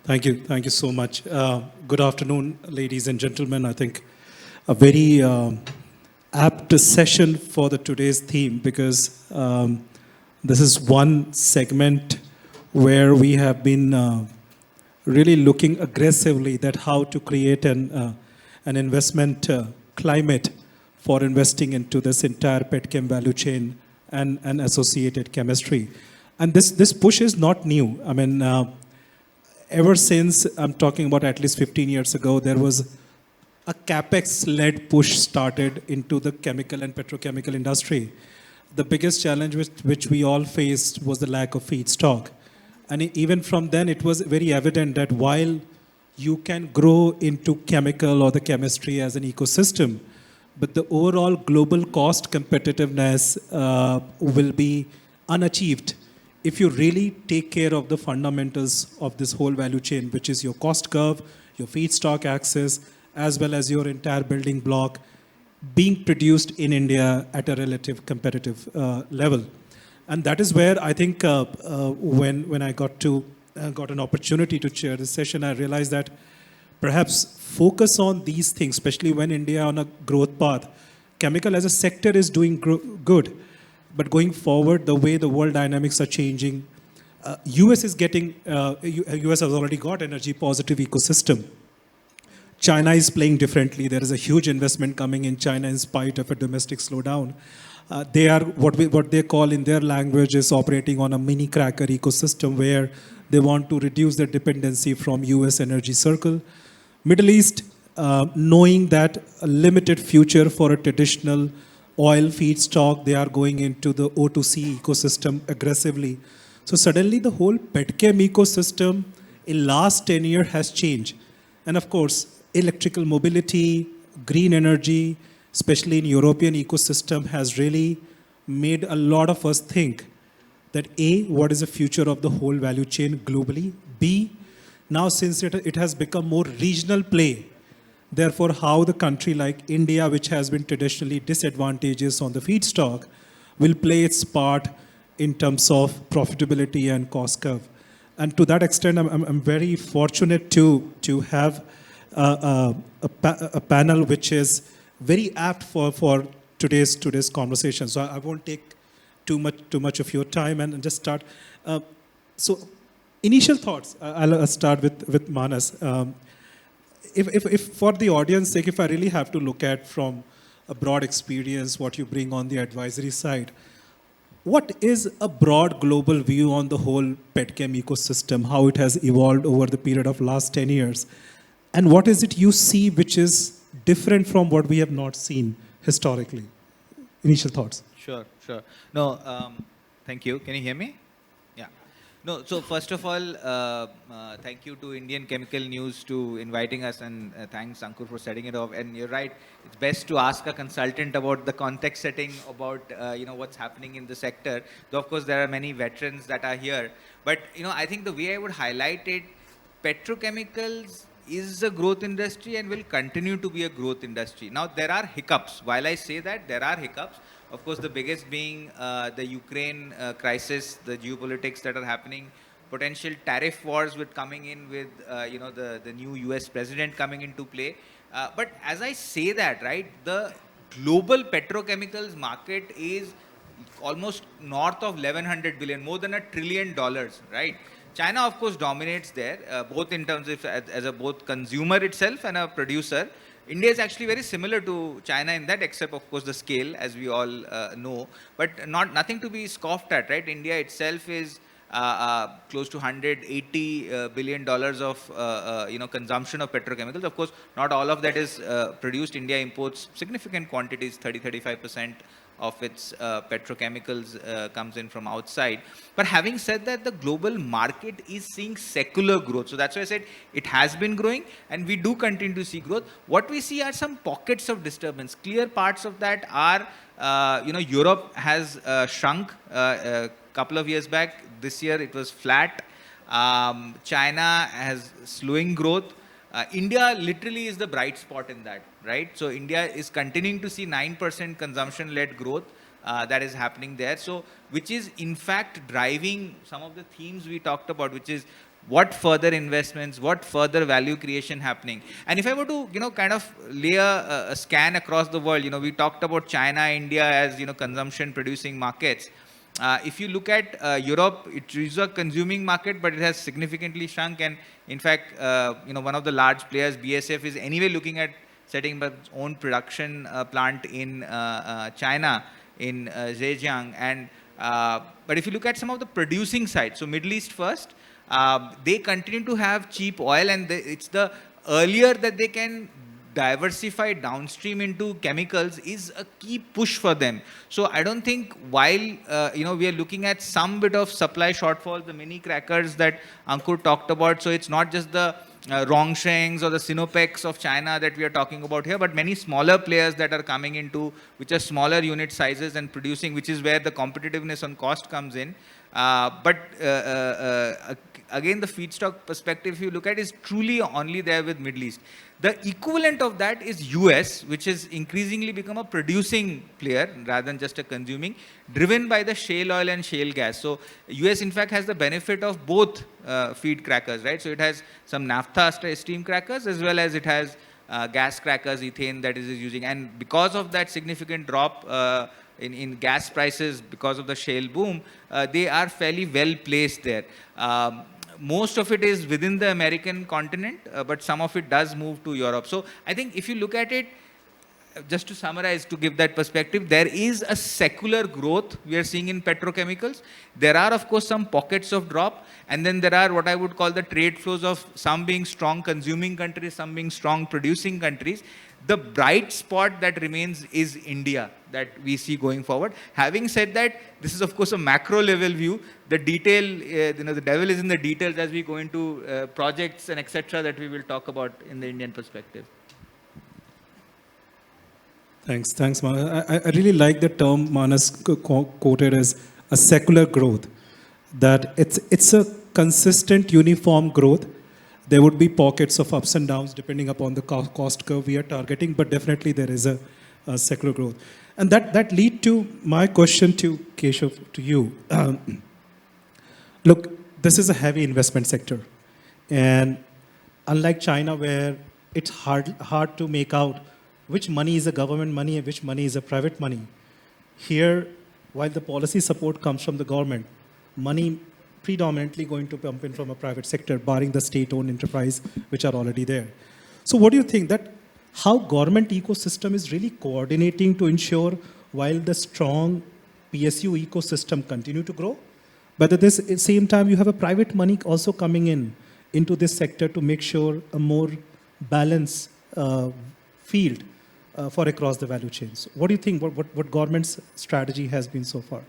Thank you. Thank you so much. Good afternoon, ladies and gentlemen. I think a very apt session for the today's theme because this is one segment where we have been really looking aggressively at how to create an investment climate for investing into this entire petchem value chain and associated chemistry. And this push is not new. I mean, ever since, I'm talking about at least 15 years ago, there was a capex-led push started into the chemical and petrochemical industry. The biggest challenge which we all faced was the lack of feedstock. And even from then, it was very evident that while you can grow into chemical or the chemistry as an ecosystem, but the overall global cost competitiveness will be unachieved if you really take care of the fundamentals of this whole value chain, which is your cost curve, your feedstock access, as well as your entire building block being produced in India at a relative competitive level. And that is where I think when I got an opportunity to chair this session, I realized that perhaps focus on these things, especially when India on a growth path. Chemical as a sector is doing good, but going forward, the way the world dynamics are changing, US is getting, US has already got energy positive ecosystem. China is playing differently. There is a huge investment coming in China in spite of a domestic slowdown. They are what they call in their language is operating on a mini cracker ecosystem where they want to reduce their dependency from US energy circle. Middle East, knowing that a limited future for a traditional oil feedstock, they are going into the O2C ecosystem aggressively. So suddenly the whole petchem ecosystem in last 10 years has changed. And of course, electrical mobility, green energy, especially in European ecosystem, has really made a lot of us think that A, what is the future of the whole value chain globally? B, now since it has become more regional play, therefore how the country like India, which has been traditionally disadvantageous on the feedstock, will play its part in terms of profitability and cost curve. And to that extent, I'm very fortunate to have a panel which is very apt for today's conversation. So I won't take too much of your time and just start. So initial thoughts, I'll start with Manas. If for the audience sake, if I really have to look at from a broad experience what you bring on the advisory side, what is a broad global view on the whole petchem ecosystem, how it has evolved over the period of last 10 years? And what is it you see which is different from what we have not seen historically? Initial thoughts. Sure. No, thank you. Can you hear me? Yeah. No, so first of all, thank you to Indian Chemical News to inviting us, and thanks Ankur for setting it off. And you're right, it's best to ask a consultant about the context setting, about what's happening in the sector. Though of course there are many veterans that are here, but I think the way I would highlight it, petrochemicals is a growth industry and will continue to be a growth industry. Now, there are hiccups. While I say that, there are hiccups. Of course, the biggest being the Ukraine crisis, the geopolitics that are happening, potential tariff wars with coming in with, the new US president coming into play. But as I say that, right, the global petrochemicals market is almost north of 1100 billion, more than $1 trillion, right? China, of course, dominates there, both in terms of as a both consumer itself and a producer. India is actually very similar to China in that, except of course the scale, as we all know, but nothing to be scoffed at, right? India itself is close to $180 billion of consumption of petrochemicals. Of course, not all of that is produced. India imports significant quantities, 30-35% of its petrochemicals comes in from outside. But having said that, the global market is seeing secular growth. So that's why I said it has been growing and we do continue to see growth. What we see are some pockets of disturbance. Clear parts of that are, Europe has shrunk a couple of years back. This year it was flat. China has slowing growth. India literally is the bright spot in that, right? So India is continuing to see 9% consumption-led growth that is happening there. So, which is in fact driving some of the themes we talked about, which is what further investments, what further value creation happening. And if I were to, kind of lay a scan across the world, we talked about China, India as, consumption producing markets. If you look at Europe, it is a consuming market, but it has significantly shrunk. And in fact, one of the large players, BASF, is anyway looking at setting up its own production plant in China, in Zhejiang. And but if you look at some of the producing sites, so Middle East first, they continue to have cheap oil, and it's the earlier that they can diversify downstream into chemicals is a key push for them. So I don't think while we are looking at some bit of supply shortfall, the mini crackers that Ankur talked about, so it's not just the Rongshengs or the Sinopecs of China that we are talking about here, but many smaller players that are coming into, which are smaller unit sizes and producing, which is where the competitiveness on cost comes in. But again, the feedstock perspective, if you look at, is truly only there with Middle East. The equivalent of that is US, which has increasingly become a producing player rather than just a consuming, driven by the shale oil and shale gas. So US, in fact, has the benefit of both feed crackers, right? So it has some naphtha steam crackers, as well as it has gas crackers, ethane that it is using. And because of that significant drop in gas prices, because of the shale boom, they are fairly well placed there. Most of it is within the American continent, but some of it does move to Europe. So I think if you look at it, just to summarize, to give that perspective, there is a secular growth we are seeing in petrochemicals. There are, of course, some pockets of drop, and then there are what I would call the trade flows of some being strong consuming countries, some being strong producing countries. The bright spot that remains is India, that we see going forward. Having said that, this is of course a macro level view. The detail, the devil is in the details as we go into projects and etc. that we will talk about in the Indian perspective. Thanks, Manas. I really like the term Manas quoted as a secular growth, that it's a consistent, uniform growth. There would be pockets of ups and downs depending upon the cost curve we are targeting, but definitely there is a secular growth. And that lead to my question to Keshav, to you. Look, this is a heavy investment sector. And unlike China, where it's hard to make out which money is a government money and which money is a private money, here, while the policy support comes from the government, money predominantly going to pump in from a private sector, barring the state-owned enterprise, which are already there. So what do you think that how government ecosystem is really coordinating to ensure while the strong PSU ecosystem continue to grow, but at the same time you have a private money also coming into this sector to make sure a more balanced field for across the value chains. What do you think, what government's strategy has been so far?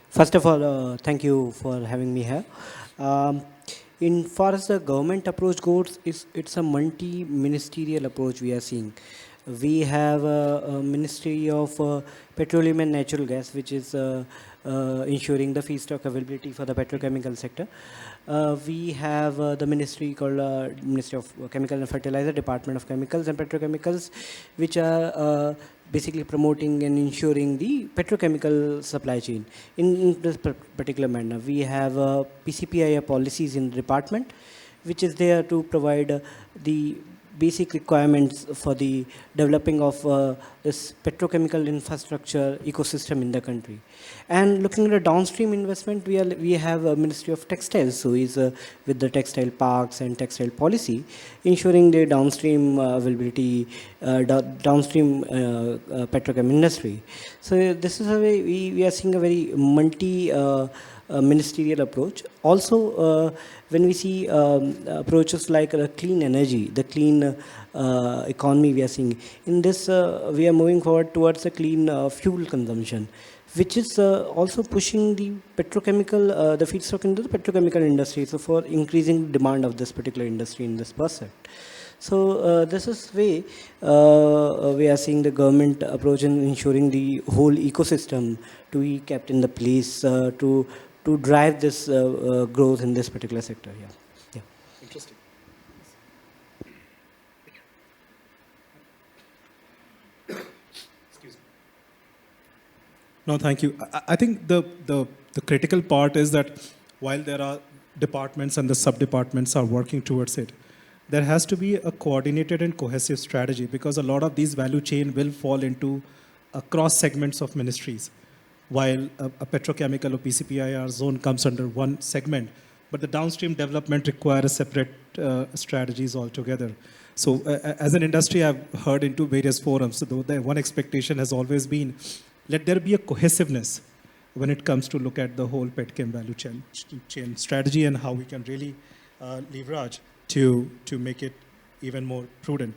First of all, thank you for having me here. In far as the government approach goes, it's a multi-ministerial approach we are seeing. We have a Ministry of Petroleum and Natural Gas, which is ensuring the feedstock availability for the petrochemical sector. We have the ministry called Ministry of Chemical and Fertilizer, Department of Chemicals and Petrochemicals, which are basically promoting and ensuring the petrochemical supply chain. In this particular manner, we have PCPIA policies in the department, which is there to provide the basic requirements for the developing of this petrochemical infrastructure ecosystem in the country. And looking at the downstream investment, we have a Ministry of Textiles, who is with the textile parks and textile policy, ensuring the downstream availability, downstream petrochem industry. So this is a way we are seeing a very ministerial approach. Also, when we see approaches like clean energy, the clean economy we are seeing, in this we are moving forward towards a clean fuel consumption, which is also pushing the petrochemical, the feedstock into the petrochemical industry, so for increasing demand of this particular industry in this percent. So this is way we are seeing the government approach in ensuring the whole ecosystem to be kept in the place to drive this growth in this particular sector. Yeah. Interesting. Excuse me. No, thank you. I think the critical part is that while there are departments and the sub-departments are working towards it, there has to be a coordinated and cohesive strategy because a lot of these value chain will fall into cross segments of ministries. While a petrochemical or PCPIR zone comes under one segment, but the downstream development require a separate strategies altogether. So as an industry, I've heard into various forums, so the one expectation has always been, let there be a cohesiveness when it comes to look at the whole petchem value chain strategy and how we can really leverage to make it even more prudent.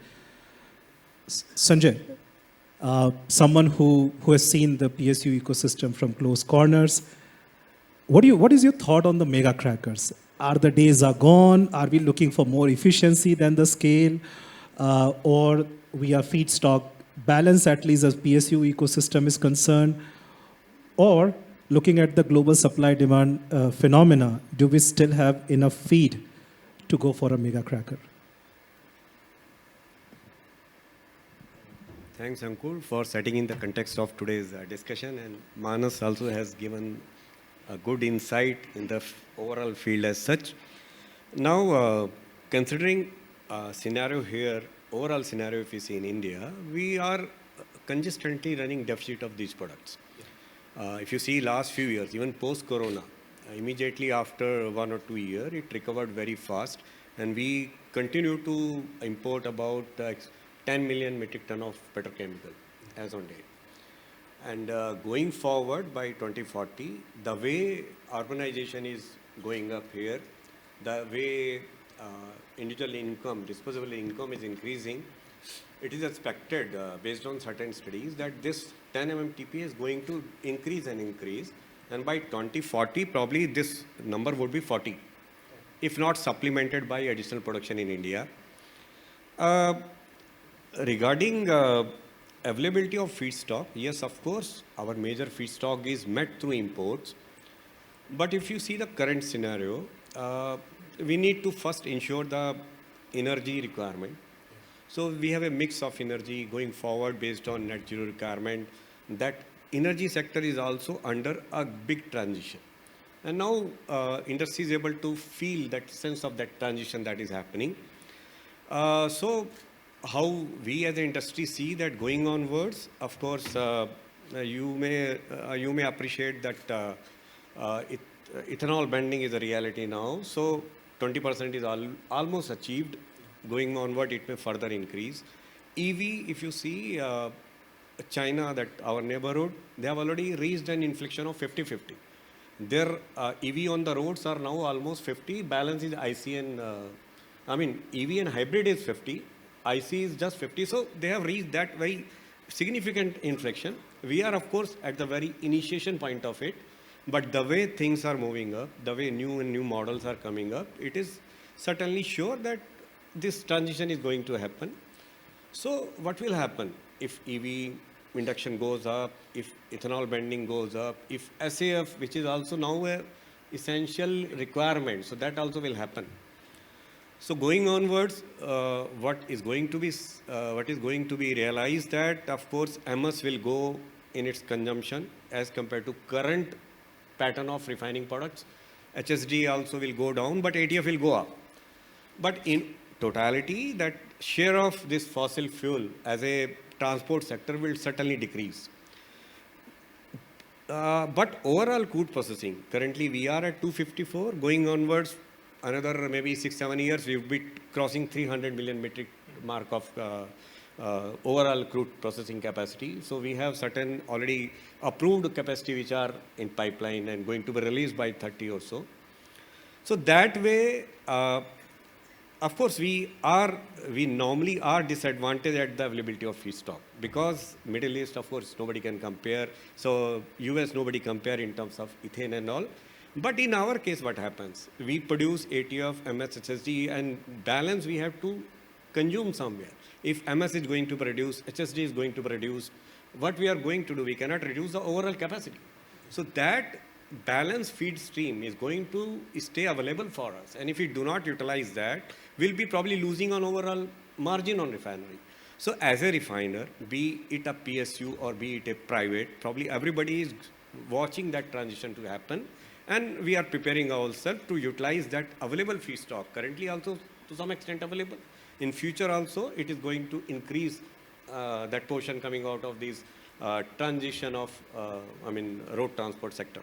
Sanjay, someone who has seen the PSU ecosystem from close corners, what is your thought on the mega crackers? Are the days are gone? Are we looking for more efficiency than the scale? Or we are feedstock balance, at least as PSU ecosystem is concerned? Or looking at the global supply demand phenomena, do we still have enough feed to go for a mega cracker? Thanks, Ankur, for setting in the context of today's discussion. And Manas also has given a good insight in the overall field as such. Now, considering scenario here, overall scenario if we see in India, we are consistently running deficit of these products. If you see last few years, even post-corona, immediately after 1 or 2 years, it recovered very fast. And we continue to import about 10 million metric ton of petrochemical as on date. And going forward by 2040, the way urbanization is going up here, the way individual income, disposable income is increasing, it is expected based on certain studies that this 10 MMTP is going to increase and increase. And by 2040, probably this number would be 40, if not supplemented by additional production in India. Regarding availability of feedstock, yes, of course, our major feedstock is met through imports. But if you see the current scenario, we need to first ensure the energy requirement. So we have a mix of energy going forward based on net zero requirement. That energy sector is also under a big transition. And now industry is able to feel that sense of that transition that is happening. So how we as an industry see that going onwards, of course, you may appreciate that ethanol blending is a reality now. So 20% is almost achieved. Going onward, it may further increase. EV, if you see China, that our neighborhood, they have already reached an inflection of 50-50. Their EV on the roads are now almost 50. Balance is IC and, EV and hybrid is 50. IC is just 50. So they have reached that very significant inflection. We are, of course, at the very initiation point of it. But the way things are moving up, the way new models are coming up, it is certainly sure that this transition is going to happen. So what will happen if EV induction goes up, if ethanol blending goes up, if SAF, which is also now a essential requirement, so that also will happen. So going onwards, what is going to be realized that, of course, MS will go in its consumption as compared to current pattern of refining products. HSD also will go down, but ATF will go up. But in totality, that share of this fossil fuel as a transport sector will certainly decrease. But overall crude processing, currently we are at 254, going onwards, another maybe 6-7 years, we will be crossing 300 million metric mark of overall crude processing capacity. So we have certain already approved capacity which are in pipeline and going to be released by 30 or so. So that way, of course, we normally are disadvantaged at the availability of feedstock because Middle East, of course, nobody can compare. So US, nobody compare in terms of ethane and all. But in our case, what happens? We produce ATF, MS, HSD, and balance we have to consume somewhere. If MS is going to produce, HSD is going to produce, what we are going to do? We cannot reduce the overall capacity. So that balanced feed stream is going to stay available for us. And if we do not utilize that, we'll be probably losing on overall margin on refinery. So as a refiner, be it a PSU or be it a private, probably everybody is watching that transition to happen, and we are preparing ourselves to utilize that available feedstock, currently also to some extent available. In future also, it is going to increase that portion coming out of these transition of, road transport sector.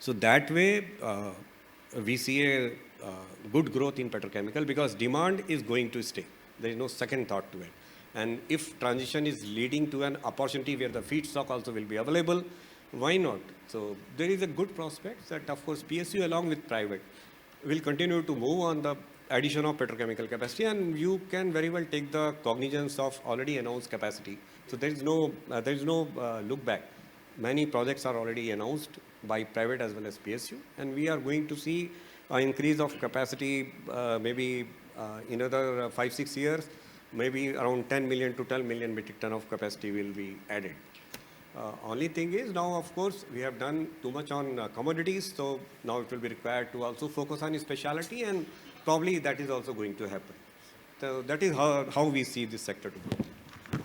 So that way, we see a good growth in petrochemical because demand is going to stay. There is no second thought to it. And if transition is leading to an opportunity where the feedstock also will be available, why not? So there is a good prospect that, of course, PSU along with private will continue to move on the addition of petrochemical capacity, and you can very well take the cognizance of already announced capacity. So there is no look back. Many projects are already announced by private as well as PSU, and we are going to see an increase of capacity maybe in another 5-6 years, maybe around 10 million to 12 million metric ton of capacity will be added. Only thing is now, of course, we have done too much on commodities, so now it will be required to also focus on specialty, and probably that is also going to happen. So that is how we see this sector to grow.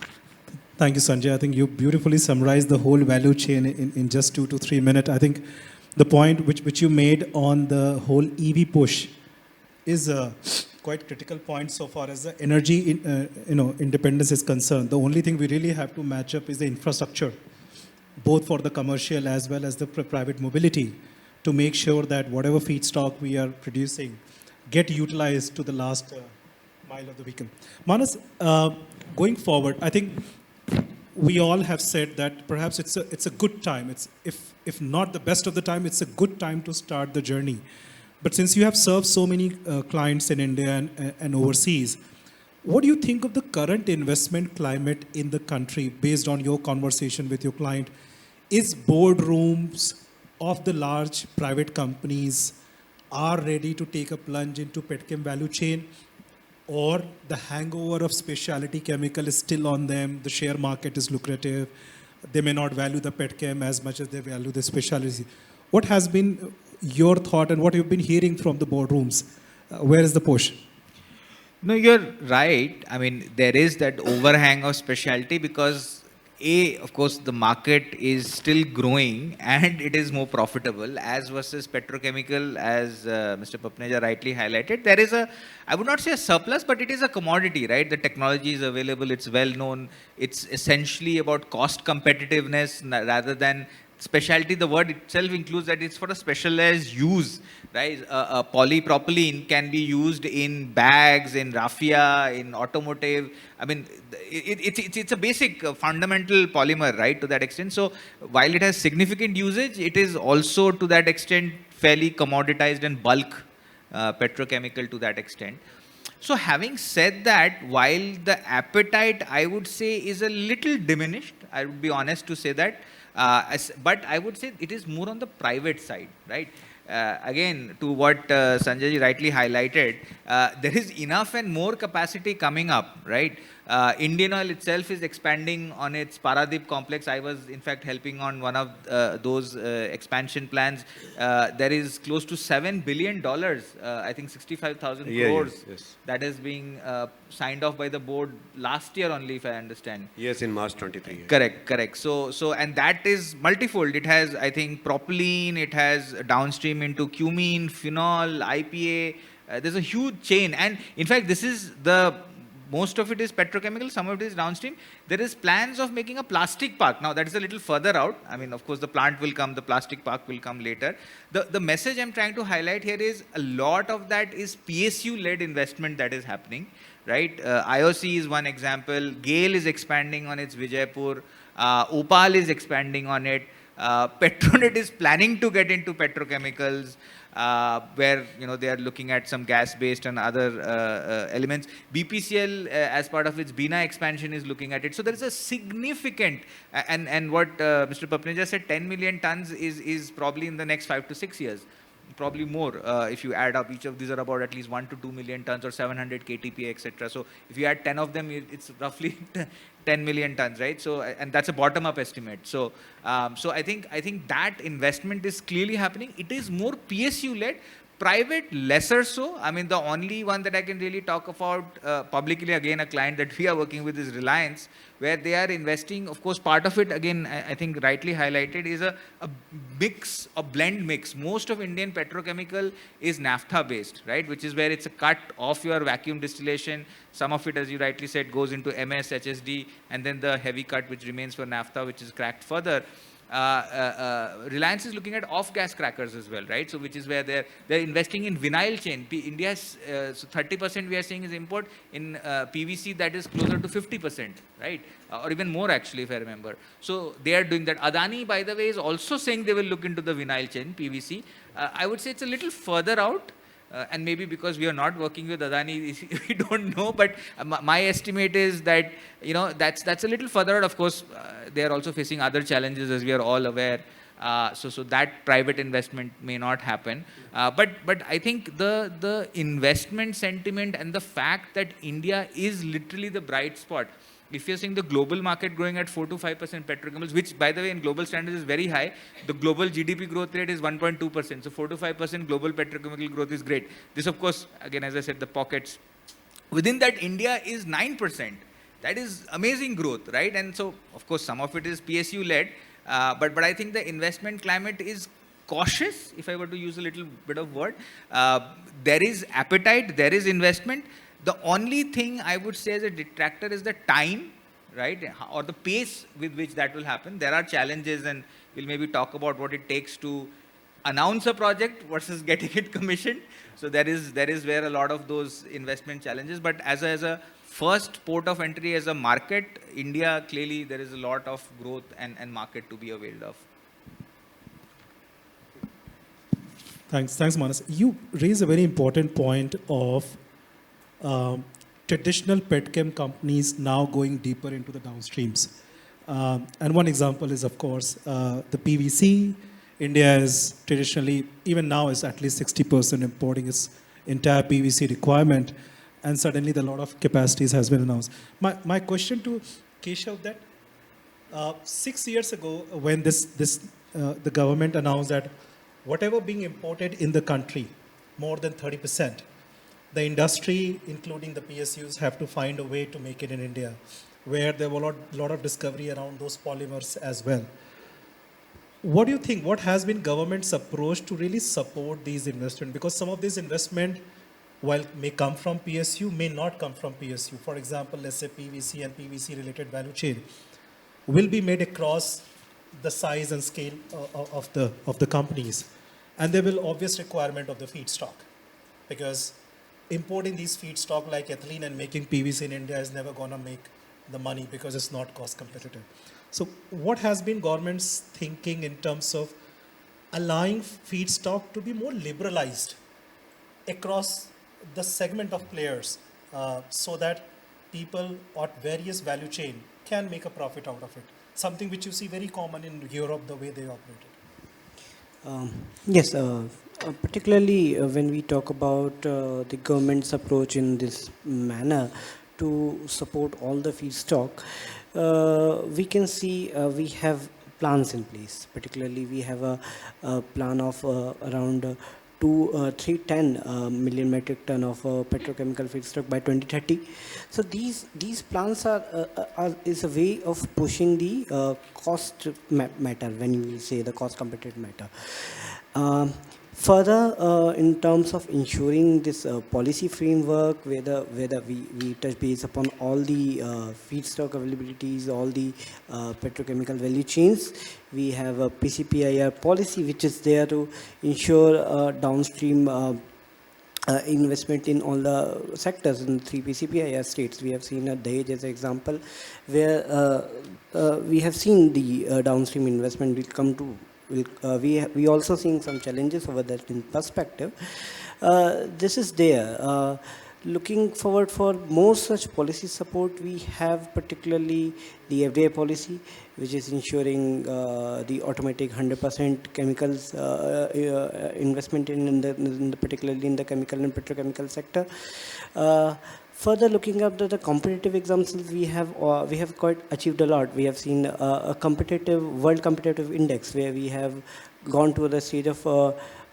Thank you, Sanjay. I think you beautifully summarized the whole value chain in just 2 to 3 minutes. I think the point which you made on the whole EV push is a quite critical point so far as the energy independence is concerned. The only thing we really have to match up is the infrastructure, both for the commercial as well as the private mobility, to make sure that whatever feedstock we are producing get utilized to the last mile of the vehicle. Manas, going forward, I think we all have said that perhaps it's a good time. It's if not the best of the time, it's a good time to start the journey. But since you have served so many clients in India and overseas, what do you think of the current investment climate in the country based on your conversation with your client? Is boardrooms of the large private companies are ready to take a plunge into petchem value chain, or the hangover of specialty chemical is still on them? The share market is lucrative. They may not value the petchem as much as they value the specialty. What has been your thought and what you've been hearing from the boardrooms? Where is the push? No, you're right. I mean, there is that overhang of specialty because of course, the market is still growing and it is more profitable as versus petrochemical, as Mr. Papneja rightly highlighted. There is I would not say a surplus, but it is a commodity, right? The technology is available, it's well known. It's essentially about cost competitiveness rather than specialty. The word itself includes that it's for a specialized use, right? Polypropylene can be used in bags, in raffia, in automotive. I mean, it's a basic fundamental polymer, right, to that extent. So while it has significant usage, it is also to that extent fairly commoditized and bulk petrochemical to that extent. So having said that, while the appetite, I would say, is a little diminished, I would be honest to say that, but I would say it is more on the private side, right? Again, to what Sanjay rightly highlighted, there is enough and more capacity coming up, right? Indian Oil itself is expanding on its Paradip complex. I was, in fact, helping on one of those expansion plans. There is close to $7 billion, I think 65,000 crores, yes. that is being signed off by the board last year only, if I understand. Yes, in March 23. Correct. So, and that is multifold. It has, I think, propylene, it has downstream into cumene, phenol, IPA. There's a huge chain. And in fact, this is most of it is petrochemical, some of it is downstream. There is plans of making a plastic park. Now, that is a little further out. I mean, of course, the plant will come, the plastic park will come later. The message I'm trying to highlight here is a lot of that is PSU-led investment that is happening, right? IOC is one example. GAIL is expanding on its Vijaypur. Opal is expanding on it. Petronet is planning to get into petrochemicals, where they are looking at some gas-based and other elements. BPCL, as part of its Bina expansion, is looking at it. So there is a significant, and what Mr. Papneja said, 10 million tons is probably in the next 5 to 6 years. Probably more if you add up. Each of these are about at least 1 to 2 million tons or 700 KTPA, etc. So if you add 10 of them, it's roughly 10 million tons, right? So, and that's a bottom-up estimate. So, I think that investment is clearly happening. It is more PSU-led. Private, lesser so. I mean, the only one that I can really talk about publicly, again, a client that we are working with is Reliance, where they are investing. Of course, part of it, again, I think rightly highlighted, is a mix, a blend mix. Most of Indian petrochemical is naphtha based, right? Which is where it's a cut of your vacuum distillation. Some of it, as you rightly said, goes into MS, HSD, and then the heavy cut, which remains for naphtha, which is cracked further. Reliance is looking at off-gas crackers as well, right? So which is where they're investing in vinyl chain. India's so 30% we are seeing is import. In PVC, that is closer to 50%, right? Or even more actually, if I remember. So they are doing that. Adani, by the way, is also saying they will look into the vinyl chain, PVC. I would say it's a little further out. And maybe because we are not working with Adani, we don't know. But my estimate is that, you know, that's a little further out. Of course, they are also facing other challenges, as we are all aware. So that private investment may not happen. But I think the investment sentiment and the fact that India is literally the bright spot. If you're seeing the global market growing at 4 to 5% petrochemicals, which, by the way, in global standards is very high, the global GDP growth rate is 1.2%. So 4 to 5% global petrochemical growth is great. This, of course, again, as I said, the pockets. Within that, India is 9%. That is amazing growth, right? And so, of course, some of it is PSU-led, but I think the investment climate is cautious, if I were to use a little bit of word. There is appetite, there is investment. The only thing I would say as a detractor is the time, right? Or the pace with which that will happen. There are challenges, and we'll maybe talk about what it takes to announce a project versus getting it commissioned. So there is where a lot of those investment challenges. But as a first port of entry as a market, India, clearly there is a lot of growth and market to be availed of. Thanks, Manas. You raise a very important point of traditional petchem companies now going deeper into the downstreams. And one example is, of course, the PVC. India is traditionally, even now, is at least 60% importing its entire PVC requirement. And suddenly, the lot of capacities has been announced. My question to Keshav, that 6 years ago, when the government announced that whatever being imported in the country, more than 30%, the industry, including the PSUs, have to find a way to make it in India, where there were a lot of discovery around those polymers as well. What do you think? What has been government's approach to really support these investments? Because some of these investment, while may come from PSU, may not come from PSU. For example, let's say PVC and PVC-related value chain will be made across the size and scale of the companies, and there will obvious requirement of the feedstock, because importing these feedstock like ethylene and making PVC in India is never going to make the money because it's not cost competitive. So what has been government's thinking in terms of allowing feedstock to be more liberalized across the segment of players, so that people at various value chain can make a profit out of it? Something which you see very common in Europe, the way they operate it. Yes, particularly when we talk about the government's approach in this manner to support all the feedstock, we can see we have plans in place. Particularly, we have a plan of around 310 million metric ton of petrochemical feedstock by 2030. So these plans is a way of pushing the cost matter, when you say the cost competitive matter. Further, in terms of ensuring this policy framework, whether we touch base upon all the feedstock availabilities, all the petrochemical value chains, we have a PCPIR policy which is there to ensure downstream investment in all the sectors in 3 PCPIR states. We have seen Dahej as an example, where we have seen the downstream investment will come to. We also seeing some challenges over that in perspective. This is there. Looking forward for more such policy support, we have particularly the FDI policy, which is ensuring the automatic 100% chemicals investment particularly in the chemical and petrochemical sector. Further, looking at the competitive examples, we have quite achieved a lot. We have seen a world competitive index, where we have gone to the stage of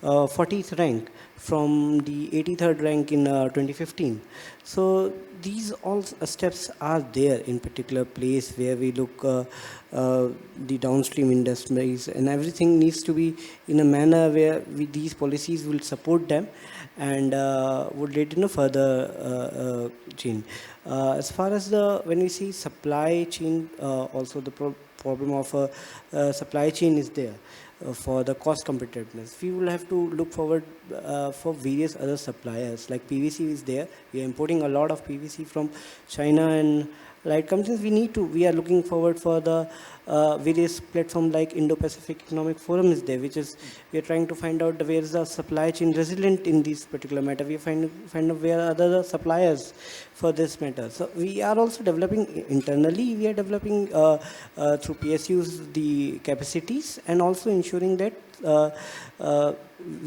40th rank from the 83rd rank in 2015. So these all steps are there in particular place where we look the downstream industries, and everything needs to be in a manner where these policies will support them and would lead in a further chain. As far as when we see supply chain, also the problem of supply chain is there for the cost competitiveness. We will have to look forward for various other suppliers. Like PVC is there. We are importing a lot of PVC from China and light companies. We are looking forward for the various platform like Indo-Pacific Economic Forum is there, which is we are trying to find out where is the supply chain resilient in this particular matter. We find out where are the suppliers for this matter. So we are also developing internally. We are developing through PSUs the capacities and also ensuring that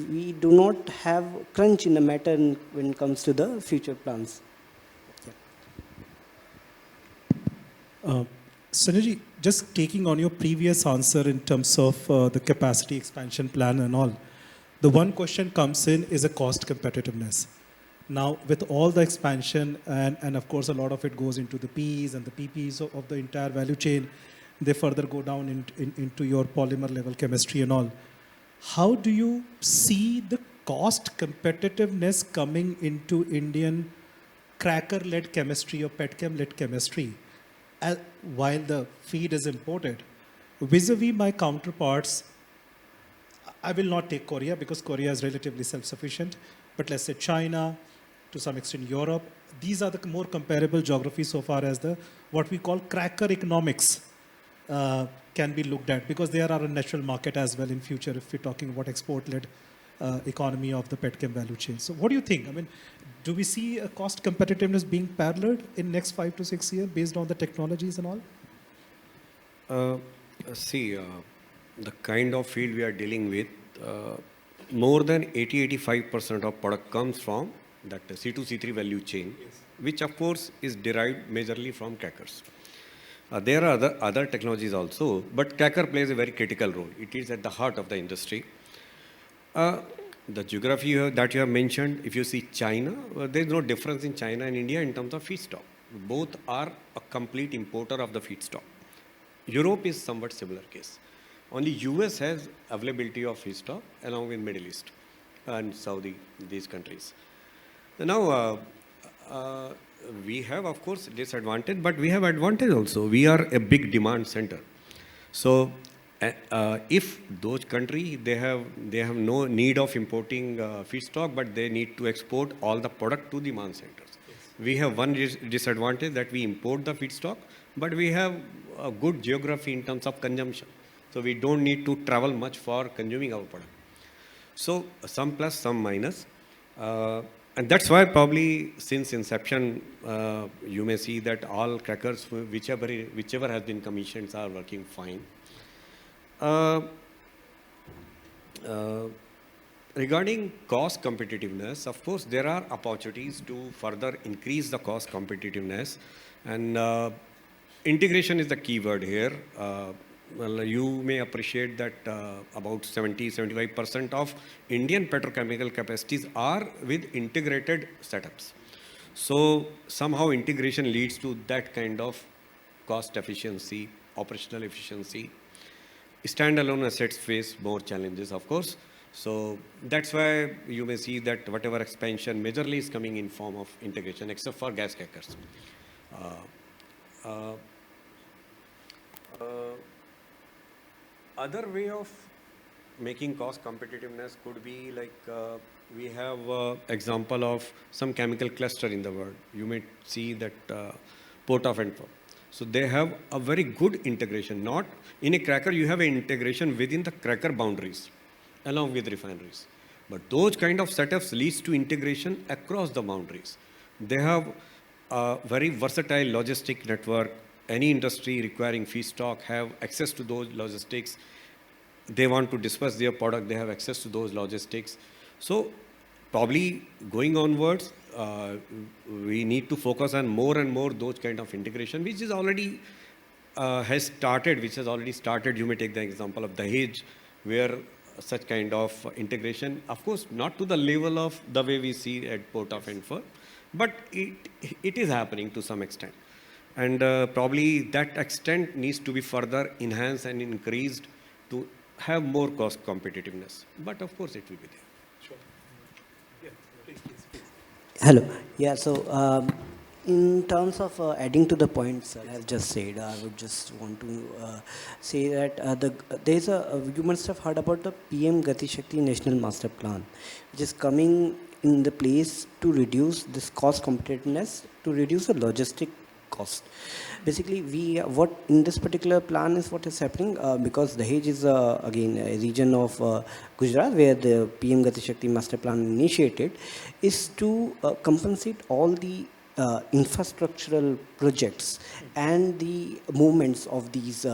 we do not have crunch in the matter when it comes to the future plans. Sanjay, just taking on your previous answer in terms of the capacity expansion plan and all, the one question comes in is a cost competitiveness. Now, with all the expansion and of course a lot of it goes into the Ps and the PPs of the entire value chain, they further go down into your polymer level chemistry and all. How do you see the cost competitiveness coming into Indian cracker-led chemistry or petchem-led chemistry? While the feed is imported, vis-a-vis my counterparts, I will not take Korea because Korea is relatively self-sufficient, but let's say China, to some extent Europe, these are the more comparable geographies so far as what we call cracker economics can be looked at, because they are our natural market as well in future if we're talking about export-led economy of the petchem value chain. So what do you think? I mean, do we see a cost competitiveness being paralleled in next 5 to 6 years based on the technologies and all? The kind of field we are dealing with, more than 80-85% of product comes from that C2, C3 value chain, yes, which of course is derived majorly from crackers. There are other technologies also, but cracker plays a very critical role. It is at the heart of the industry. The geography that you have mentioned, if you see China, there is no difference in China and India in terms of feedstock. Both are a complete importer of the feedstock. Europe is somewhat similar case. Only US has availability of feedstock along with Middle East and Saudi, these countries. Now, we have of course disadvantage, but we have advantage also. We are a big demand center. So if those countries, they have no need of importing feedstock, but they need to export all the product to demand centers. Yes. We have one disadvantage that we import the feedstock, but we have a good geography in terms of consumption. So we don't need to travel much for consuming our product. So some plus, some minus. And that's why probably since inception, you may see that all crackers, whichever has been commissioned, are working fine. Regarding cost competitiveness, of course, there are opportunities to further increase the cost competitiveness, and integration is the key word here. Well, you may appreciate that about 70-75% of Indian petrochemical capacities are with integrated setups. So somehow integration leads to that kind of cost efficiency, operational efficiency. Standalone assets face more challenges, of course. So that's why you may see that whatever expansion majorly is coming in form of integration, except for gas crackers. Other way of making cost competitiveness could be like we have example of some chemical cluster in the world. You may see that Port of Antwerp. So they have a very good integration. Not in a cracker, you have an integration within the cracker boundaries along with refineries. But those kind of setups leads to integration across the boundaries. They have a very versatile logistic network. Any industry requiring feedstock have access to those logistics. They want to disperse their product, they have access to those logistics. So probably going onwards, we need to focus on more and more those kind of integration, which is already has already started. You may take the example of Dahej, where such kind of integration. Of course, not to the level of the way we see at Port of Entfor, but it is happening to some extent. And probably that extent needs to be further enhanced and increased to have more cost competitiveness. But of course, it will be there. Hello. Yeah, so in terms of adding to the points I have just said, I would just want to say that there's you must have heard about the PM Gati Shakti National Master Plan, which is coming in the place to reduce this cost competitiveness, to reduce the logistic cost. Basically, what in this particular plan is what is happening because Dahej is again a region of Gujarat where the PM Gati Shakti Master Plan initiated, is to compensate all the infrastructural projects and the movements of these.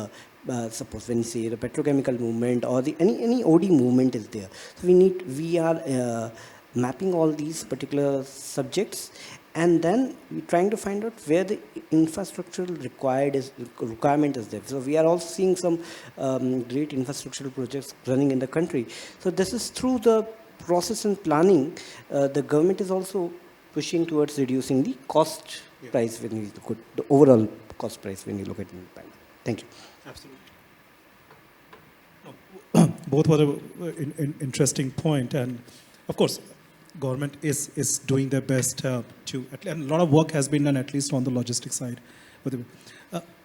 Suppose when you say the petrochemical movement or the any OD movement is there, so we are mapping all these particular subjects, and then we're trying to find out where the infrastructural requirement is there. So we are also seeing some great infrastructural projects running in the country. So this is through the process and planning, the government is also pushing towards reducing the cost price when you look at the overall cost price when you look at it in the panel. Thank you. Absolutely. Both were an interesting point, and of course, government is doing their best and a lot of work has been done at least on the logistics side.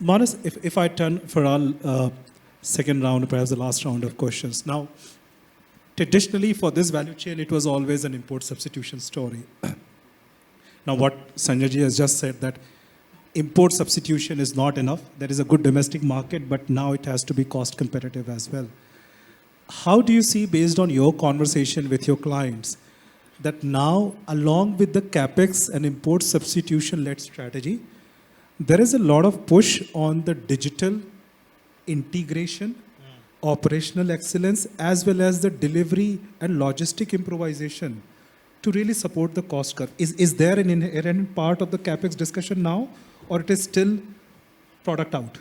Manas, if I turn for our second round, perhaps the last round of questions. Now, traditionally for this value chain, it was always an import substitution story. Now, what Sanjay ji has just said, that import substitution is not enough. There is a good domestic market, but now it has to be cost competitive as well. How do you see, based on your conversation with your clients, that now, along with the capex and import substitution-led strategy, there is a lot of push on the digital integration, operational excellence, as well as the delivery and logistic improvisation to really support the cost curve? Is there an inherent part of the capex discussion now, or it is still product out?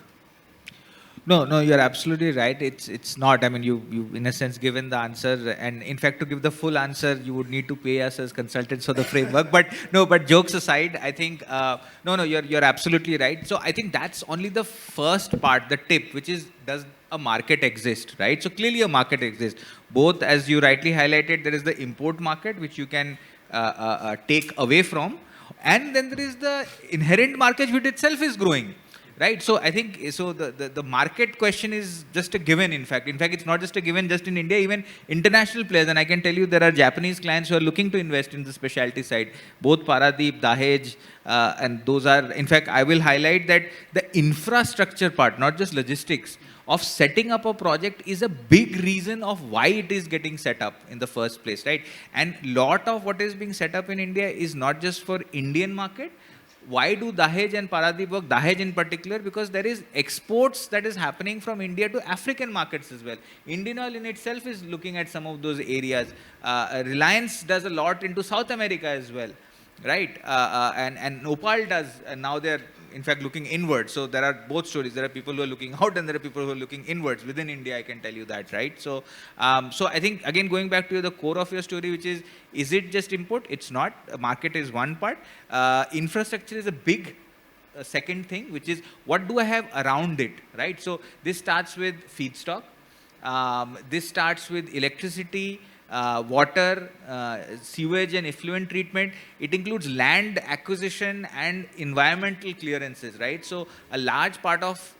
No, you're absolutely right. It's not. I mean, you in a sense given the answer, and in fact, to give the full answer, you would need to pay us as consultants for the framework. But jokes aside, I think you're absolutely right. So I think that's only the first part, the tip, which is, does a market exist, right? So clearly a market exists. Both, as you rightly highlighted, there is the import market which you can take away from, and then there is the inherent market which itself is growing. Right, so I think the market question is just a given. In fact, it's not just a given just in India, even international players. And I can tell you there are Japanese clients who are looking to invest in the specialty side, both Paradeep, Dahej, and those are. In fact, I will highlight that the infrastructure part, not just logistics, of setting up a project is a big reason of why it is getting set up in the first place, right? And lot of what is being set up in India is not just for Indian market. Why do Dahej and Paradeep work? Dahej in particular, because there is exports that is happening from India to African markets as well. Indian Oil in itself is looking at some of those areas. Reliance does a lot into South America as well, right? And Nopal does, and now they're in fact looking inwards. So there are both stories. There are people who are looking out, and there are people who are looking inwards within India. I can tell you that, right? So, so I think again going back to the core of your story, which is it just import? It's not. Market is one part. Infrastructure is a big second thing, which is what do I have around it, right? So this starts with feedstock. This starts with electricity, water, sewage and effluent treatment. It includes land acquisition and environmental clearances, right? So a large part of,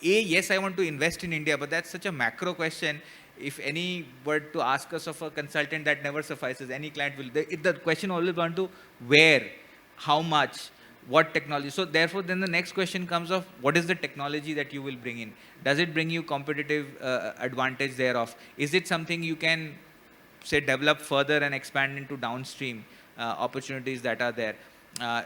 yes, I want to invest in India, but that's such a macro question. If any were to ask us of a consultant, that never suffices. Any client will, the question always going to where, how much, what technology. So therefore, then the next question comes of what is the technology that you will bring in? Does it bring you competitive advantage thereof? Is it something you can say develop further and expand into downstream opportunities that are there?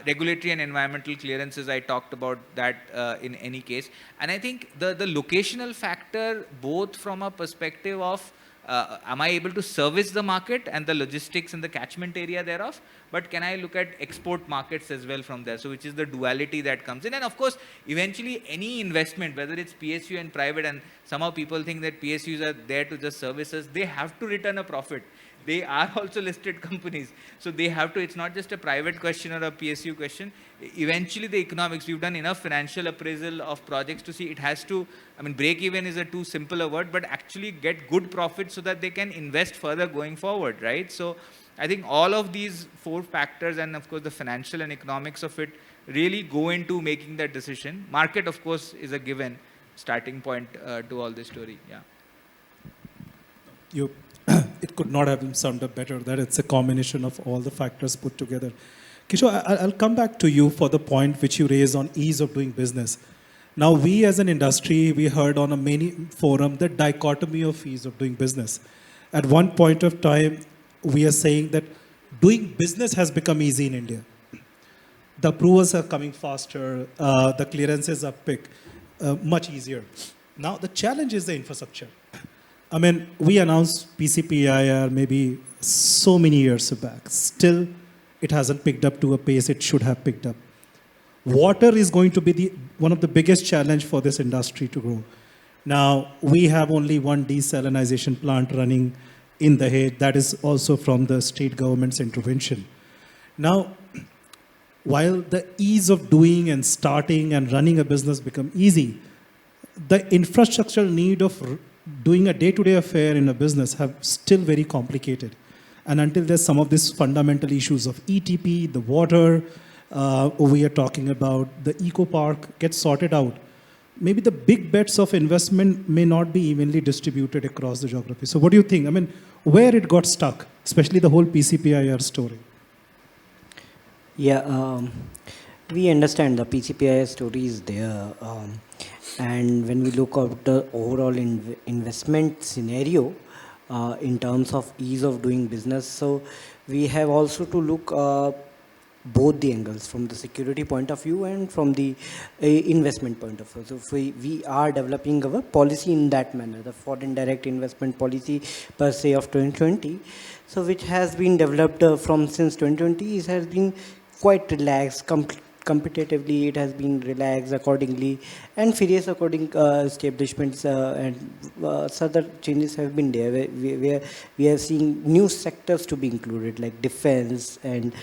Regulatory and environmental clearances, I talked about that in any case. And I think the locational factor, both from a perspective of am I able to service the market and the logistics and the catchment area thereof? But can I look at export markets as well from there? So which is the duality that comes in. And of course, eventually any investment, whether it's PSU and private, and somehow people think that PSUs are there to just service us, they have to return a profit. They are also listed companies. So they have to, it's not just a private question or a PSU question. Eventually the economics, we've done enough financial appraisal of projects to see it has to, I mean, break even is a too simple a word, but actually get good profit so that they can invest further going forward, right? So I think all of these four factors and of course the financial and economics of it really go into making that decision. Market, of course, is a given starting point to all this story. Yeah. You, it could not have been summed up better, that it's a combination of all the factors put together. Kishore, I'll come back to you for the point which you raised on ease of doing business. Now, we as an industry, we heard on a many forum the dichotomy of ease of doing business. At one point of time, we are saying that doing business has become easy in India. The approvals are coming faster, the clearances are much easier. Now, the challenge is the infrastructure. I mean, we announced PCPIR maybe so many years back. Still, it hasn't picked up to a pace it should have picked up. Water is going to be one of the biggest challenge for this industry to grow. Now, we have only one desalinization plant running in the Dahej. That is also from the state government's intervention. Now, while the ease of doing and starting and running a business become easy, the infrastructural need of doing a day-to-day affair in a business have still very complicated. And until there's some of these fundamental issues of ETP, the water, we are talking about the eco park gets sorted out, maybe the big bets of investment may not be evenly distributed across the geography. So what do you think? I mean, where it got stuck, especially the whole PCPIR story? Yeah, we understand the PCPI story is there. And when we look at the overall investment scenario in terms of ease of doing business, so we have also to look both the angles, from the security point of view and from the investment point of view. So if we are developing our policy in that manner, the foreign direct investment policy per se of 2020, so which has been developed from since 2020, it has been quite relaxed, competitively it has been relaxed accordingly, and various according establishments and other changes have been there, where we are seeing new sectors to be included, like defense, and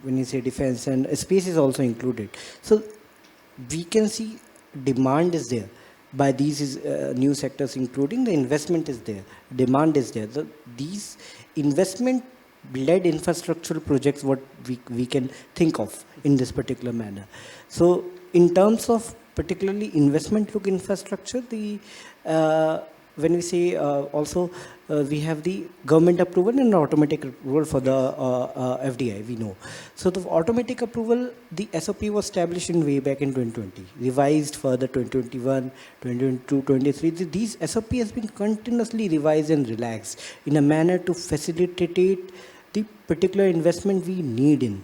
when you say defense, and space is also included. So we can see demand is there by these new sectors, including the investment is there, demand is there. So these investment led infrastructural projects, what we can think of in this particular manner. So in terms of particularly investment look infrastructure, the when we say also we have the government approval and automatic approval for the FDI, we know. So the automatic approval, the SOP was established in way back in 2020, revised further 2021, 2022, 2023. These SOP has been continuously revised and relaxed in a manner to facilitate the particular investment we need in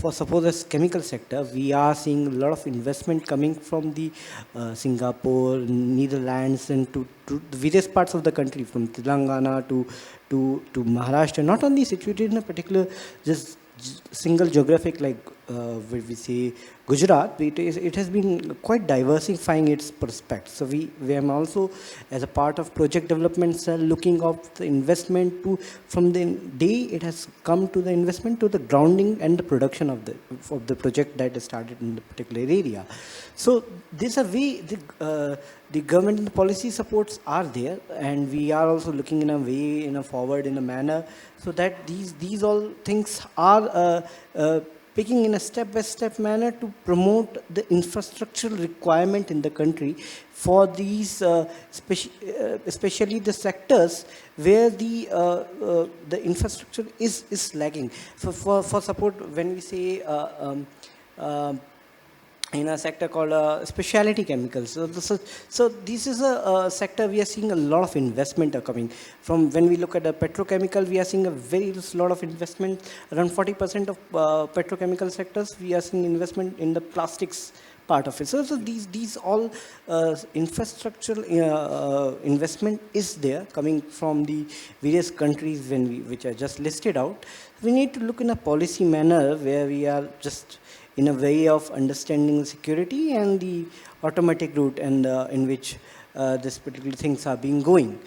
for suppose as chemical sector, we are seeing a lot of investment coming from the Singapore, Netherlands, and to the various parts of the country, from Telangana to Maharashtra, not only situated in a particular just single geographic, like where we say Gujarat, it has been quite diversifying its prospects. So we are also, as a part of project development cell, looking of the investment to, from the day it has come to the investment to the grounding and the production of the project that is started in the particular area. So this a way the government and the policy supports are there, and we are also looking in a way, in a forward, in a manner, so that these all things are picking in a step-by-step manner to promote the infrastructural requirement in the country for these, especially the sectors where the infrastructure is lagging. For support, when we say in a sector called specialty chemicals. So this is a sector we are seeing a lot of investment are coming from. When we look at the petrochemical, we are seeing a very lot of investment. Around 40% of petrochemical sectors, we are seeing investment in the plastics part of it. So these all infrastructural investment is there coming from the various countries which are just listed out. We need to look in a policy manner where we are just in a way of understanding security and the automatic route and in which this particular things are being going.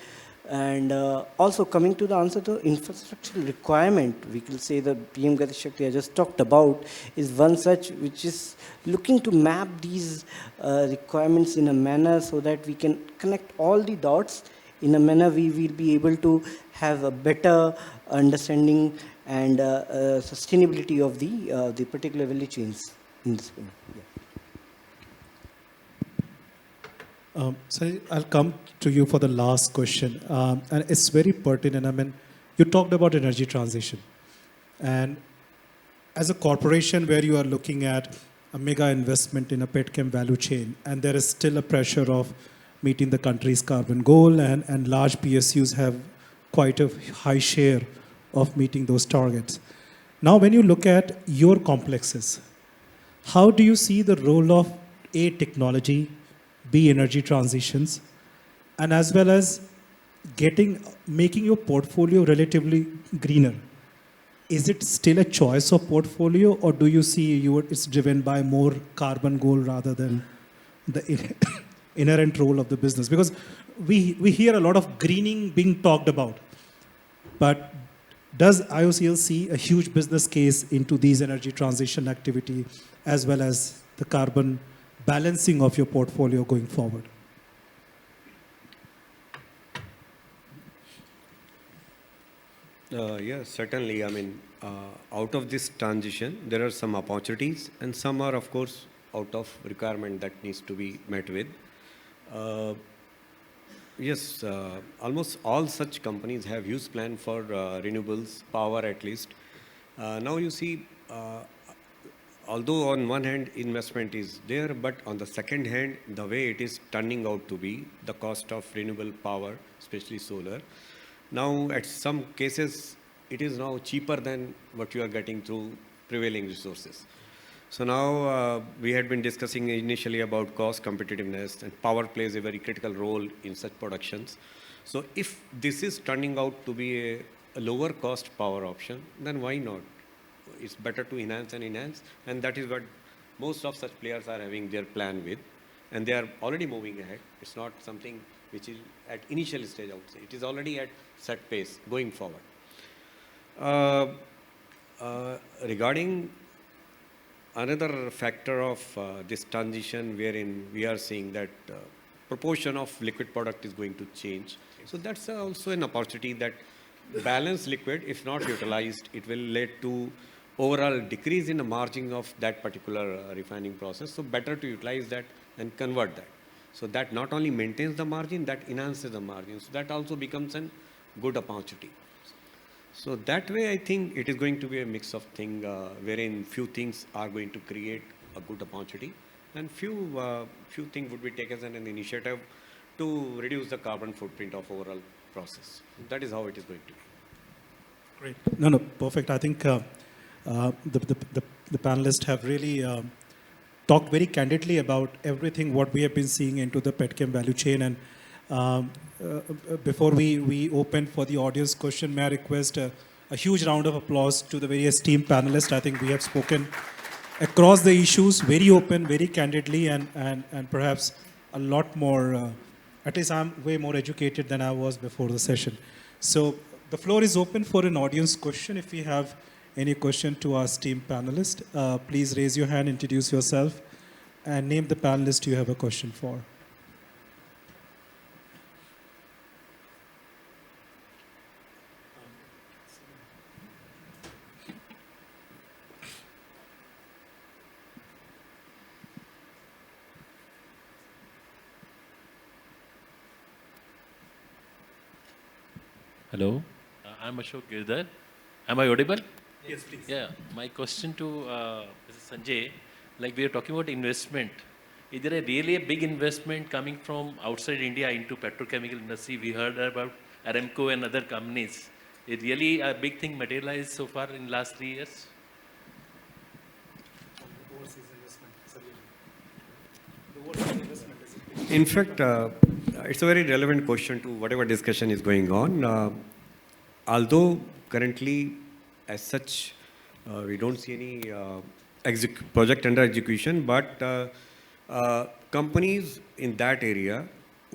And also coming to the answer to infrastructure requirement, we can say the PM Gati Shakti I just talked about is one such which is looking to map these requirements in a manner so that we can connect all the dots in a manner we will be able to have a better understanding and sustainability of the particular value chains in this way. Yeah. So I'll come to you for the last question, and it's very pertinent. I mean, you talked about energy transition, and as a corporation where you are looking at a mega investment in a petchem value chain, and there is still a pressure of meeting the country's carbon goal, and large PSUs have quite a high share of meeting those targets. Now, when you look at your complexes, how do you see the role of A, technology, B, energy transitions, and as well as making your portfolio relatively greener? Is it still a choice of portfolio, or do you see it's driven by more carbon goal rather than the inherent role of the business? Because we hear a lot of greening being talked about, but does IOCL see a huge business case into these energy transition activity as well as the carbon balancing of your portfolio going forward? Yes, certainly. I mean, out of this transition, there are some opportunities, and some are, of course, out of requirement that needs to be met with. Yes, almost all such companies have huge plan for renewables, power at least. Now you see, although on one hand investment is there, but on the second hand, the way it is turning out to be, the cost of renewable power, especially solar, now at some cases, it is now cheaper than what you are getting through prevailing resources. So now we had been discussing initially about cost competitiveness, and power plays a very critical role in such productions. So if this is turning out to be a lower cost power option, then why not? It's better to enhance, and that is what most of such players are having their plan with, and they are already moving ahead. It's not something which is at initial stage, I would say. It is already at set pace going forward. Regarding another factor of this transition wherein we are seeing that proportion of liquid product is going to change. So that's also an opportunity that balanced liquid, if not utilized, it will lead to overall decrease in the margin of that particular refining process. So better to utilize that and convert that. So that not only maintains the margin, that enhances the margin. So that also becomes a good opportunity. So that way, I think it is going to be a mix of things wherein few things are going to create a good opportunity, and few things would be taken as an initiative to reduce the carbon footprint of overall process. That is how it is going to be. Great. No, perfect. I think the panelists have really talked very candidly about everything what we have been seeing into the petchem value chain. And before we open for the audience question, may I request a huge round of applause to the very esteemed panelists. I think we have spoken across the issues, very open, very candidly, and perhaps a lot more, at least I'm way more educated than I was before the session. So the floor is open for an audience question. If we have any question to our esteemed panelist, please raise your hand, introduce yourself, and name the panelist you have a question for. Hello, I'm Ashok Girdhar. Am I audible? Yes, please. Yeah, my question to Mr. Sanjay, like we are talking about investment, is there really a big investment coming from outside India into petrochemical industry? We heard about Aramco and other companies. Is really a big thing materialized so far in last 3 years? In fact, it's a very relevant question to whatever discussion is going on. Although currently, as such, we don't see any project under execution, but companies in that area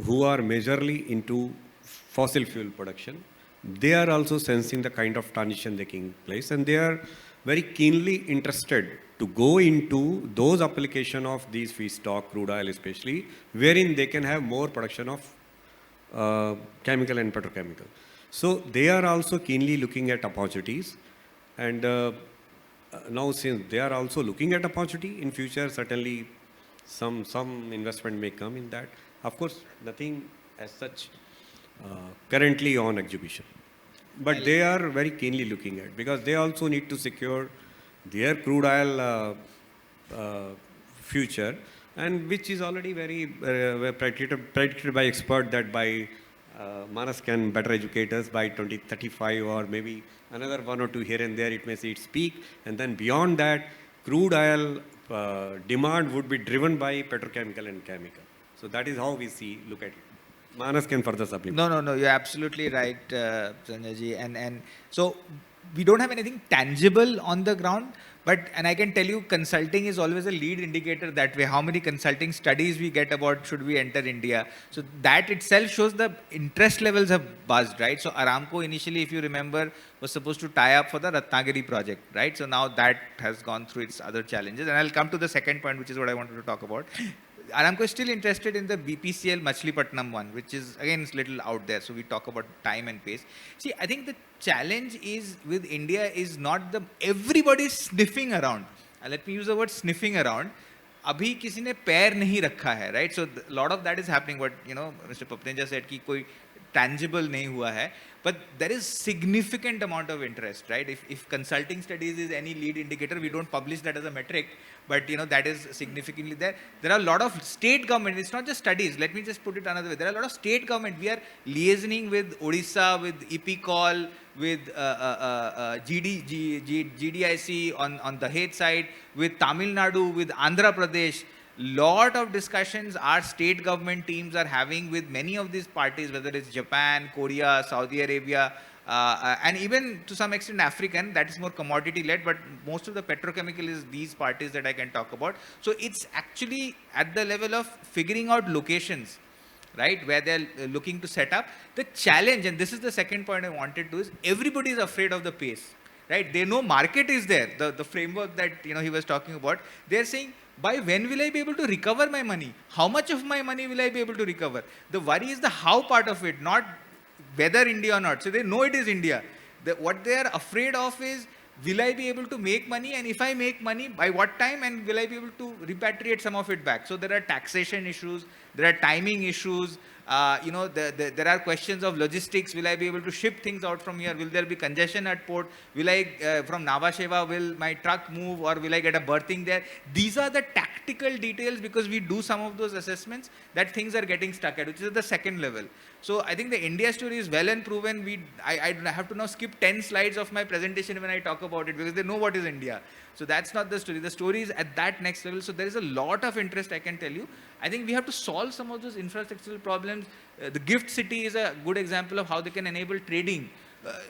who are majorly into fossil fuel production, they are also sensing the kind of transition taking place, and they are very keenly interested to go into those application of these feedstock, crude oil especially, wherein they can have more production of chemical and petrochemical. So they are also keenly looking at opportunities, and now since they are also looking at opportunity in future, certainly some investment may come in that. Of course, nothing as such currently on execution. But they are very keenly looking at, because they also need to secure their crude oil future, and which is already very predicted by expert that by Manas can better educate us by 2035, or maybe another 1 or 2 here and there, it may see its peak, and then beyond that, crude oil demand would be driven by petrochemical and chemical. So that is how we look at it. Manas can further supplement. No, you're absolutely right, Sanjay ji. And so we don't have anything tangible on the ground, and I can tell you consulting is always a lead indicator that way. How many consulting studies we get about should we enter India. So that itself shows the interest levels have buzzed, right? So Aramco initially, if you remember, was supposed to tie up for the Ratnagiri project, right? So now that has gone through its other challenges. And I'll come to the second point, which is what I wanted to talk about. Aramco is still interested in the BPCL Machilipatnam one, which is again is little out there. So we talk about time and pace. See, I think the challenge is with India is not everybody is sniffing around. Let me use the word sniffing around. अभी किसी ने पैर नहीं रखा है, right? So a lot of that is happening. What Mr. Papneja said कि कोई tangible नहीं हुआ है, but there is significant amount of interest, right? If consulting studies is any lead indicator, we don't publish that as a metric, but that is significantly there. There are a lot of state government, it's not just studies, let me just put it another way. There are a lot of state government, we are liaising with Odisha, with EPCOL, with GDIC on the Dahej side, with Tamil Nadu, with Andhra Pradesh. Lot of discussions our state government teams are having with many of these parties, whether it's Japan, Korea, Saudi Arabia, and even to some extent African, that is more commodity led, but most of the petrochemical is these parties that I can talk about. So it's actually at the level of figuring out locations, right, where they're looking to set up. The challenge, and this is the second point I wanted to, is everybody is afraid of the pace, right? They know market is there, the framework that he was talking about. They're saying, by when will I be able to recover my money? How much of my money will I be able to recover? The worry is the how part of it, not whether India or not. So they know it is India. What they are afraid of is, will I be able to make money? And if I make money, by what time? And will I be able to repatriate some of it back? So there are taxation issues, there are timing issues, there are questions of logistics. Will I be able to ship things out from here? Will there be congestion at port? Will I, from Nhava Sheva, will my truck move, or will I get a berthing there? These are the tactical details, because we do some of those assessments that things are getting stuck at, which is the second level. So I think the India story is well and proven. I have to now skip 10 slides of my presentation when I talk about it, because they know what is India. So that's not the story. The story is at that next level. So there is a lot of interest, I can tell you. I think we have to solve some of those infrastructural problems. The GIFT City is a good example of how they can enable trading.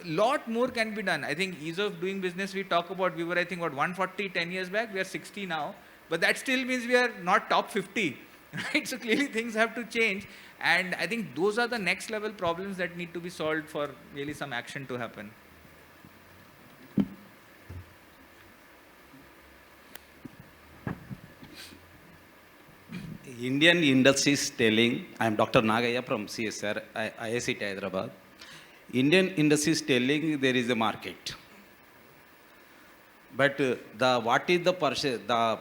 Lot more can be done. I think ease of doing business we talk about, we were, I think, 140 10 years back. We are 60 now. But that still means we are not top 50. Right? So clearly things have to change. And I think those are the next level problems that need to be solved for really some action to happen. Indian industry is telling, I am Dr. Nagaya from CSR, IICT Hyderabad. Indian industry is telling there is a market. But what is the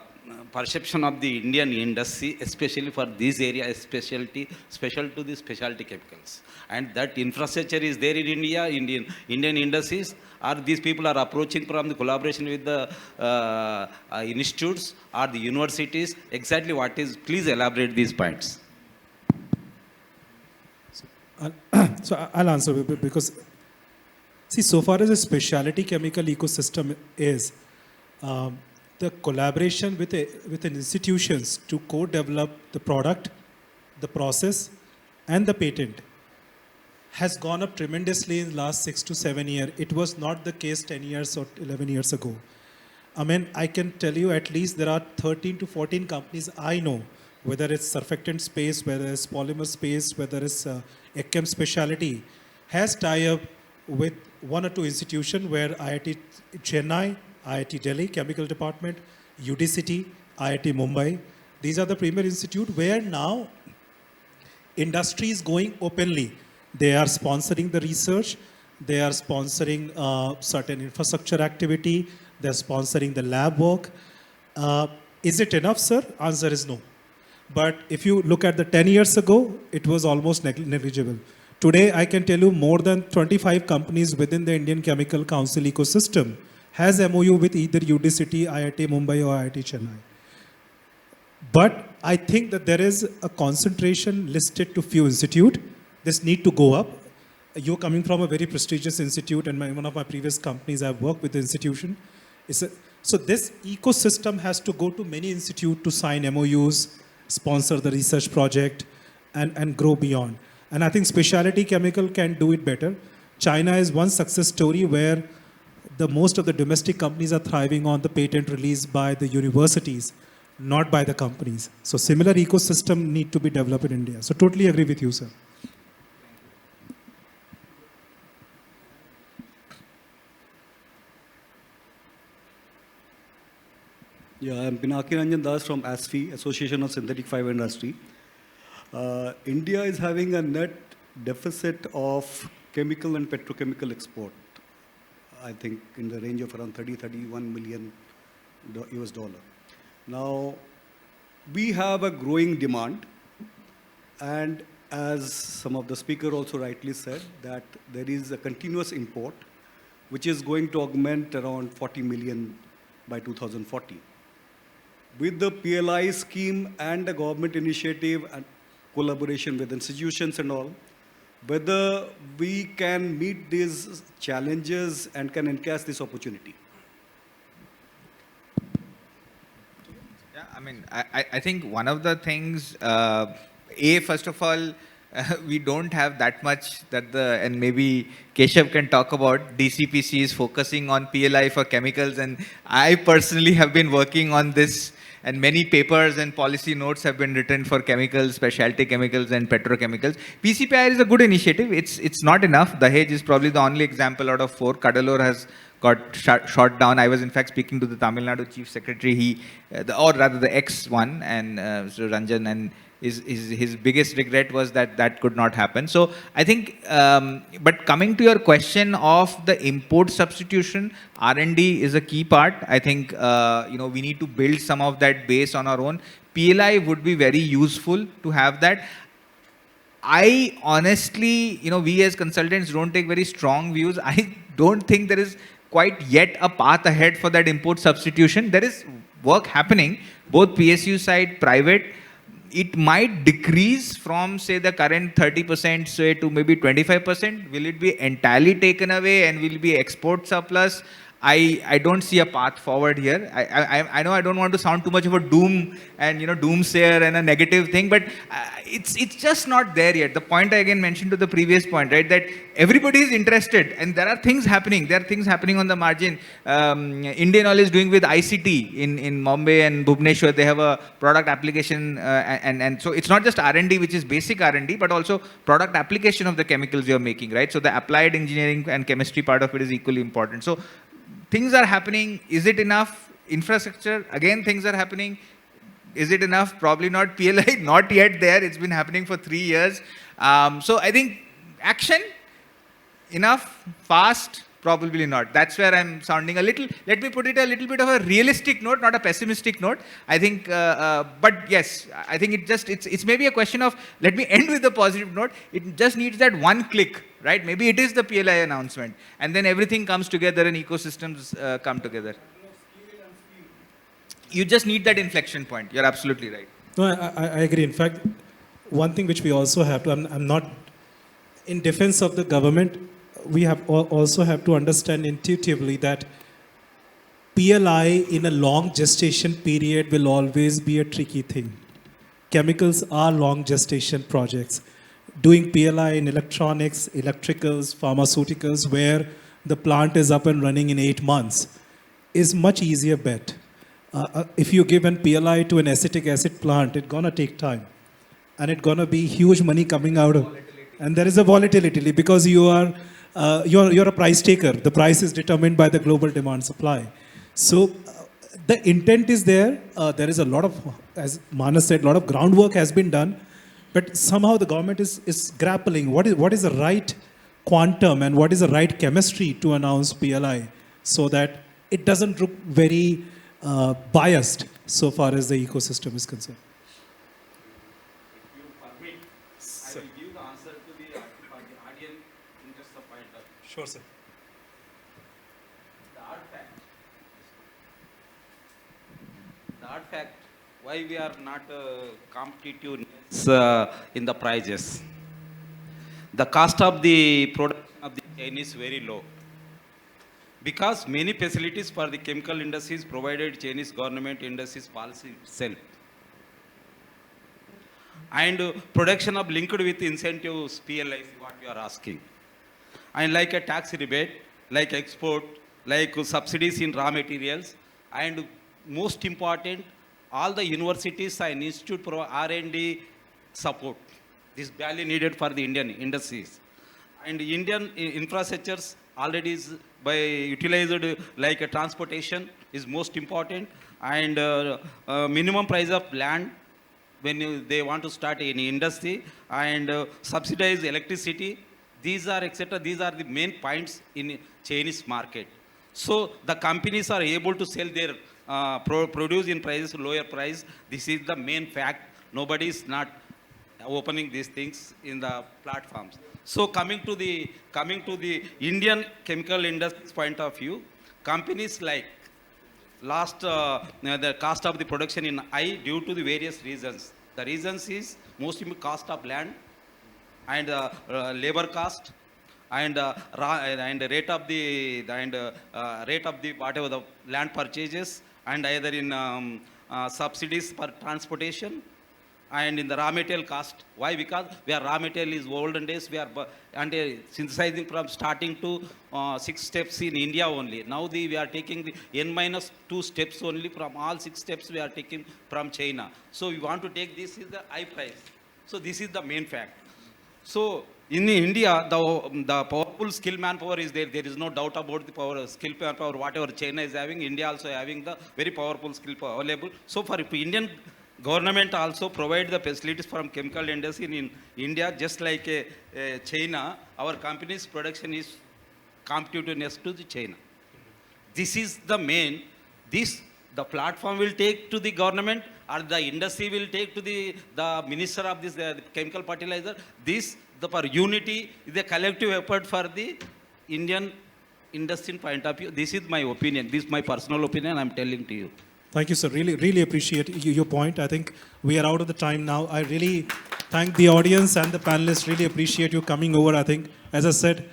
perception of the Indian industry, especially for this area, special to the specialty chemicals? And that infrastructure is there in India, Indian industries, or these people are approaching from the collaboration with the institutes or the universities? Exactly what is, please elaborate these points. So I'll answer, because see, so far as a specialty chemical ecosystem is, the collaboration with institutions to co-develop the product, the process, and the patent has gone up tremendously in the last 6 to 7 years. It was not the case 10 years or 11 years ago. I mean, I can tell you at least there are 13 to 14 companies I know, whether it's surfactant space, whether it's polymer space, whether it's ECHEM specialty, has tie-up with one or two institutions where IIT Chennai, IIT Delhi Chemical Department, UDCT, IIT Mumbai. These are the premier institute where now industry is going openly. They are sponsoring the research. They are sponsoring certain infrastructure activity. They're sponsoring the lab work. Is it enough, sir? Answer is no. But if you look at the 10 years ago, it was almost negligible. Today, I can tell you more than 25 companies within the Indian Chemical Council ecosystem has MOU with either UDCT, IIT Mumbai or IIT Chennai. But I think that there is a concentration listed to few institute. This need to go up. You're coming from a very prestigious institute, and one of my previous companies, I've worked with the institution. So this ecosystem has to go to many institutes to sign MOUs, sponsor the research project, and grow beyond. And I think specialty chemical can do it better. China is one success story where most of the domestic companies are thriving on the patent released by the universities, not by the companies. So similar ecosystem need to be developed in India. So totally agree with you, sir. Yeah, I'm Pinaki Ranjan Das from ASFI, Association of Synthetic Fiber Industry. India is having a net deficit of chemical and petrochemical export, I think in the range of around 31 million US dollar. Now, we have a growing demand, and as some of the speaker also rightly said, that there is a continuous import, which is going to augment around 40 million by 2040. With the PLI scheme and the government initiative and collaboration with institutions and all, whether we can meet these challenges and can encash this opportunity. Yeah, I mean, I think one of the things, first of all, we don't have that much and maybe Keshav can talk about. DCPC is focusing on PLI for chemicals, and I personally have been working on this, and many papers and policy notes have been written for chemicals, specialty chemicals and petrochemicals. PCPI is a good initiative. It's not enough. Dahej is probably the only example out of 4. Cuddalore has got shot down. I was in fact speaking to the Tamil Nadu Chief Secretary, or rather the ex-one, and Mr. Ranjan, and his biggest regret was that could not happen. So I think, but coming to your question of the import substitution, R&D is a key part. I think, we need to build some of that base on our own. PLI would be very useful to have that. I honestly, we as consultants don't take very strong views. I don't think there is quite yet a path ahead for that import substitution. There is work happening, both PSU side, private. It might decrease from, say, the current 30%, say, to maybe 25%. Will it be entirely taken away and will it be export surplus? I don't see a path forward here. I know I don't want to sound too much of a doom and doomsayer and a negative thing, but it's just not there yet. The point I again mentioned to the previous point, right, that everybody is interested and there are things happening. There are things happening on the margin. Indian Oil is doing with ICT in Mumbai and Bhubaneswar. They have a product application, and so it's not just R&D, which is basic R&D, but also product application of the chemicals you're making, right? So the applied engineering and chemistry part of it is equally important. So things are happening. Is it enough? Infrastructure, again, things are happening. Is it enough? Probably not. PLI, not yet there. It's been happening for 3 years. So I think action, enough, fast, probably not. That's where I'm sounding a little, let me put it a little bit of a realistic note, not a pessimistic note. I think, but yes, I think it's maybe a question of, let me end with a positive note. It just needs that one click, right? Maybe it is the PLI announcement, and then everything comes together and ecosystems come together. You just need that inflection point. You're absolutely right. No, I agree. In fact, one thing which we also have to, I'm not in defense of the government, we have also have to understand intuitively that PLI in a long gestation period will always be a tricky thing. chemicals are long gestation projects. Doing PLI in electronics, electricals, pharmaceuticals, where the plant is up and running in 8 months, is much easier bet. If you give an PLI to an acetic acid plant, it's gonna take time, and it's gonna be huge money coming out of, and there is a volatility because you're a price taker. The price is determined by the global demand supply. So the intent is there. There is a lot of, as Manas said, a lot of groundwork has been done, but somehow the government is grappling. What is the right quantum and what is the right chemistry to announce PLI so that it doesn't look very biased so far as the ecosystem is concerned. If you permit, I will give the answer to the audience in just a point of Sure, sir. the odd fact why we are not competitive in the prices. The cost of the production of the chain is very low. Because many facilities for the chemical industries provided Chinese government industries policy itself. And production of linked with incentives, PLI is what you are asking. And like a tax rebate, like export, like subsidies in raw materials, and most important, all the universities and institute provide R&D support. This is badly needed for the Indian industries. And Indian infrastructures already is by utilized like a transportation is most important, and minimum price of land when they want to start any industry, and subsidized electricity. These are etc. These are the main points in Chinese market. So the companies are able to sell their produce in prices lower price. This is the main fact. Nobody is not opening these things in the platforms. So coming to the Indian chemical industry's point of view, companies like the cost of the production in high due to the various reasons. The reasons is mostly cost of land and labor cost and rate of the whatever the land purchases, and either in subsidies for transportation and in the raw material cost. Why? Because we are raw material is olden days. We are synthesizing from starting to 6 steps in India only. Now we are taking the N-2 steps only from all 6 steps we are taking from China. So we want to take this is the high price. So this is the main fact. So in India, the powerful skill manpower is there. There is no doubt about the skill manpower. Whatever China is having, India also having the very powerful skill power available. So for Indian government also provide the facilities from chemical industry in India, just like China. Our company's production is competitiveness to the China. This is the main. The platform will take to the government, or the industry will take to the minister of this chemical fertilizer. For unity is a collective effort for the Indian industry point of view. This is my opinion. This is my personal opinion. I'm telling to you. Thank you, sir. Really appreciate your point. I think we are out of the time now. I really thank the audience and the panelists. Really appreciate you coming over. I think, as I said,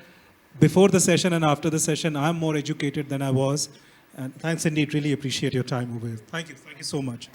before the session and after the session, I'm more educated than I was. And thanks indeed. Really appreciate your time over here. Thank you. Thank you so much.